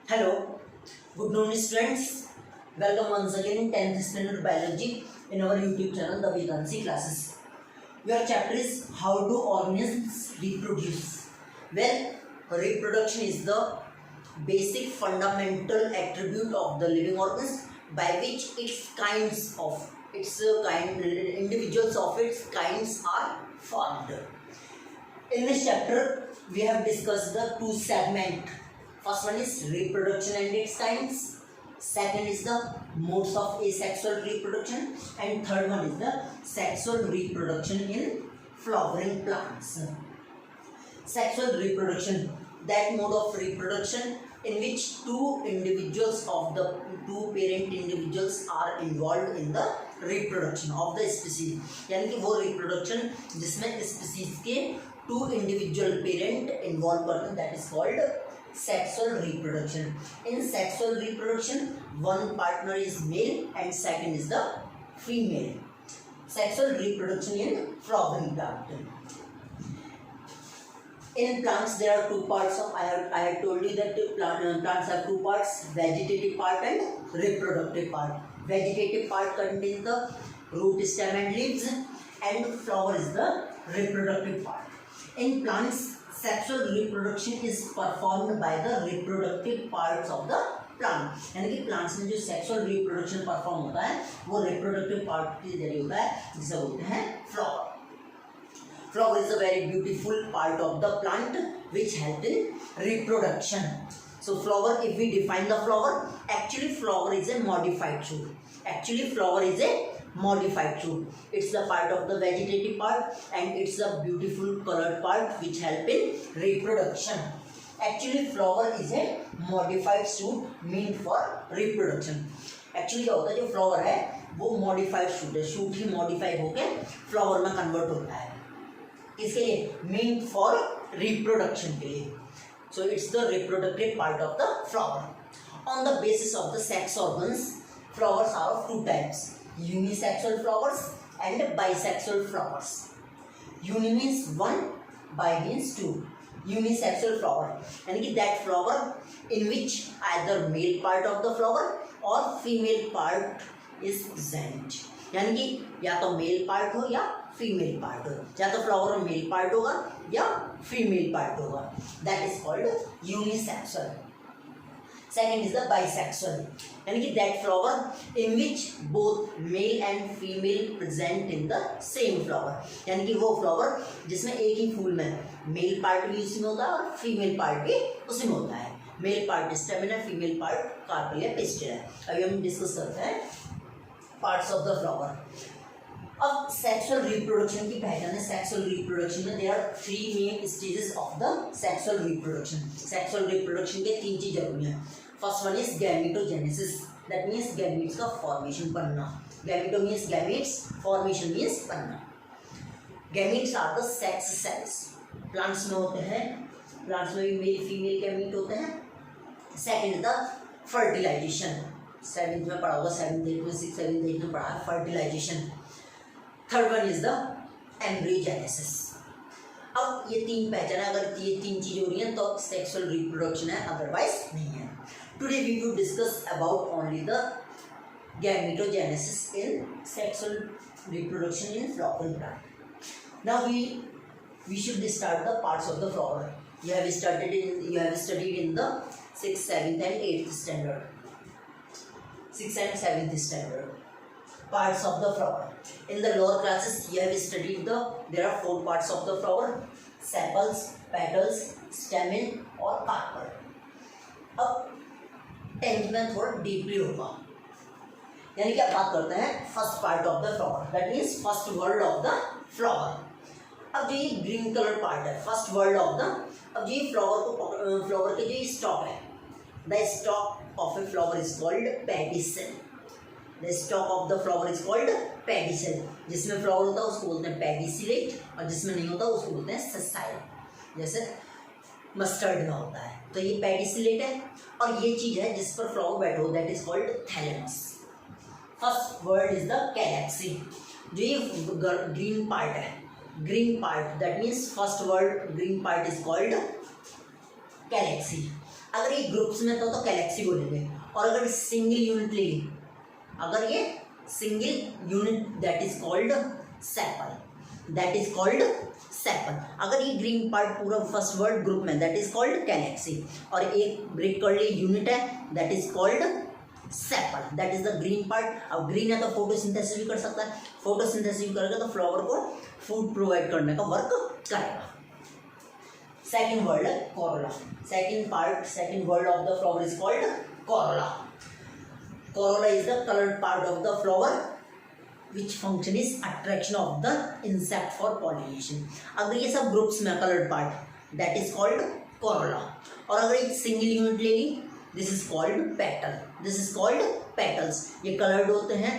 Hello, good morning students. Welcome once again in 10th standard biology in our YouTube channel, the Vacancy classes. Your chapter is how do organisms reproduce. Well, reproduction is the basic fundamental attribute of the living organism by which individuals of its kinds are formed. In this chapter, we have discussed the two segments. First one is reproduction and its kinds. Second is the modes of asexual reproduction. And third one is the sexual reproduction in flowering plants. Sexual reproduction, that mode of reproduction in which two individuals of the two parent individuals are involved in the reproduction of the species. यानी कि वो reproduction जिसमें species के two individual parent involved करते हैं, that is called sexual reproduction. In sexual reproduction, one partner is male and second is the female. Sexual reproduction in flowering plant. In plants, there are two parts of. I had told you that plants have two parts: vegetative part and reproductive part. Vegetative part contains the root, stem, and leaves, and flower is the reproductive part. In plants, sexual reproduction is performed by the reproductive parts of the plant. यानी कि plants में जो sexual reproduction perform होता है वो reproductive part के जरिए होता है, जिसे बोलते हैं flower. Flower is a very beautiful part of the plant which helps in reproduction. So flower, if we define the flower, actually flower is a modified shoot. It's the part of the vegetative part and it's a beautiful colored part which help in reproduction. Actually flower is a modified shoot meant for reproduction. Actually क्या होता है, जो flower है वो modified shoot है, shoot ही modify होके flower में convert होता है. इसके लिए meant for reproduction के लिए. So it's the reproductive part of the flower. On the basis of the sex organs, flowers are of two types: unisexual flowers and bisexual flowers. Uni means one, bi means two. Unisexual flower यानी कि that flower in which either male part of the flower or female part is present. यानी कि या तो male part हो या female part हो, या तो फ्लावर में मेल पार्ट होगा या फीमेल पार्ट होगा. That is called unisexual. Second is the bisexual यानी कि that flower in which both male and female present in the same flower. यानी कि वो फ्लावर जिसमें एक ही फूल में मेल पार्ट भी उसी में होता है और फीमेल पार्ट भी उसी में होता है. Male part stamina, female part carpel या पिस्टिल है. अभी हम डिस्कस करते हैं पार्ट्स ऑफ द फ्लावर. अब सेक्सुअल रिप्रोडक्शन की पहचान है. सेक्सुअल रिप्रोडक्शन में there are three main stages of the sexual reproduction. Sexual reproduction के तीन चीज जरूरी है. First one is gametogenesis, that means gametes का फॉर्मेशन, बनना. Gameto means gametes, formation means बनना. Gametes are the sex cells. Plants में होते हैं, प्लांट्स में भी मेल फीमेल गैमेट होते हैं. सेकेंड द फर्टिलाइजेशन, सेवेंथ में पढ़ा होगा, सेवेंथ एट में, सिक्स सेवेंथ एट में पढ़ा है fertilisation. Third one is the embryogenesis. अब ये तीन पहचान, अगर ये तीन चीजें हो रही हैं तो सेक्सुअल रिप्रोडक्शन है, अदरवाइज नहीं है. Today we will discuss about only the gametogenesis in sexual reproduction in flowering plant. Now we should start the parts of the flower. You have studied in the 6th, 7th and 8th standard. 6th and 7th standard. Parts of the flower. In the lower classes, you have studied there are 4 parts of the flower: sepals, petals, stamen और carpel. अब 10th में थोड़ा deeply होगा, यानी कि अब बात करते हैं first part of the flower, that means first word of the flower. अब जो ये ग्रीन कलर पार्ट है, फर्स्ट वर्ड ऑफ द, अब जो ये फ्लावर के जो स्टॉक है, the stock of a flower is called pedicel. The stock of the flower is called pedicel. जिसमें फ्लावर होता है उसको बोलते हैं पेडिसिलेट और जिसमें नहीं होता उसको बोलते हैं सेसाइल. जैसे मस्टर्ड में होता है तो ये पेडिसिलेट है, और ये चीज है जिस पर फ्लावर बैठा हो, that is called thalamus. First whorl is the calyx. जो ये ग्रीन पार्ट है, green part, that means first word green part is called galaxy. अगर ये ग्रुप्स में तो कैलेक्सी बोलेंगे, और अगर सिंगल यूनिट ले ली, अगर ये single unit that is called sepal, that is called sepal. अगर ये ग्रीन पार्ट पूरा फर्स्ट वर्ड ग्रुप में दैट इज कॉल्ड कैलेक्सी, और एक ब्रेक कर ली यूनिट है that is called sepal, that is the green part. अब ग्रीन है तो फोटोसिंथेसिस भी कर सकता है, फोटोसिंथेसिस भी करेगा तो फ्लावर को फूड प्रोवाइड करने का वर्क करेगा। सेकेंड वर्ड है Corolla, second word of the flower is called Corolla. Corolla is the colored part of the flower which function is attraction of the insect for pollination। अगर ये सब groups में colored part that is called corolla, और अगर एक single unit ले ली this is called petal, this is called petals। ये colored होते हैं,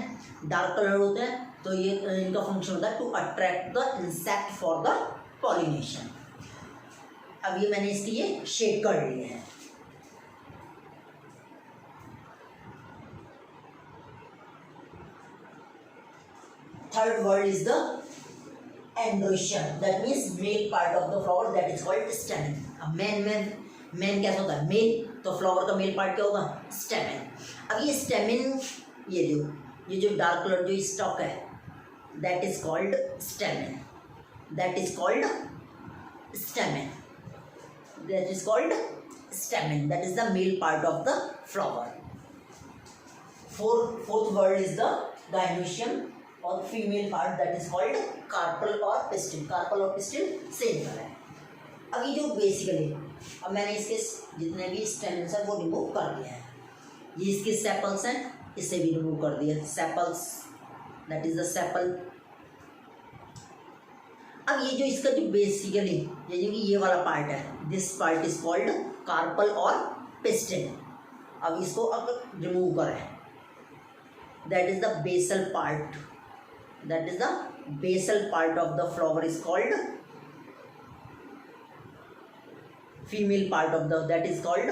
डार्क कलर होते हैं, तो ये इनका फंक्शन होता है to attract the insect for the pollination. अब ये मैंने इसकी ये शेड कर लिए हैं। Third word is the androecium, that means male part of the flower that is called stamen। अब मैन कैसा होता है मेल, तो फ्लावर का मेल पार्ट क्या होगा स्टेमेन। अब ये स्टेमेन, ये जो डार्क कलर जो स्टॉक है that is called stamen, that is called stamen, that is called stamen, that is the male part of the flower. Fourth word is the gynoecium, और female part that is called carpel और pistil. Carpel और pistil same colour है। अब ये जो basically, अब मैंने इसके जितने भी स्टेम्स हैं वो रिमूव कर दिया है, ये इसके सेपल्स हैं इसे भी रिमूव कर दिया, sepals that is the sepal. अब ये जो इसका जो बेसिकली ये वाला पार्ट है this part is called carpel और पिस्टिल। अब इसको अगर रिमूव करें that is the basal part, that is the basal part of the flower is called female part of the that is called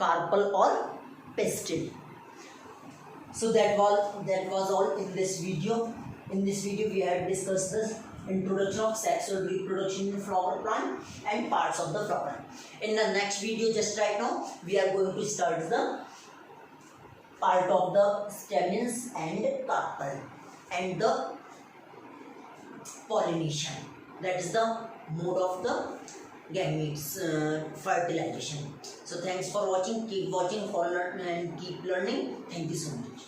carpel or pistil। So that was all in this video we have discussed the introduction of sexual reproduction in flower plant and parts of the flower। In the next video, just right now we are going to start the part of the stamens and carpel and the pollination, that is the mode of the gametes fertilization। So thanks for watching, keep watching for and keep learning। Thank you so much।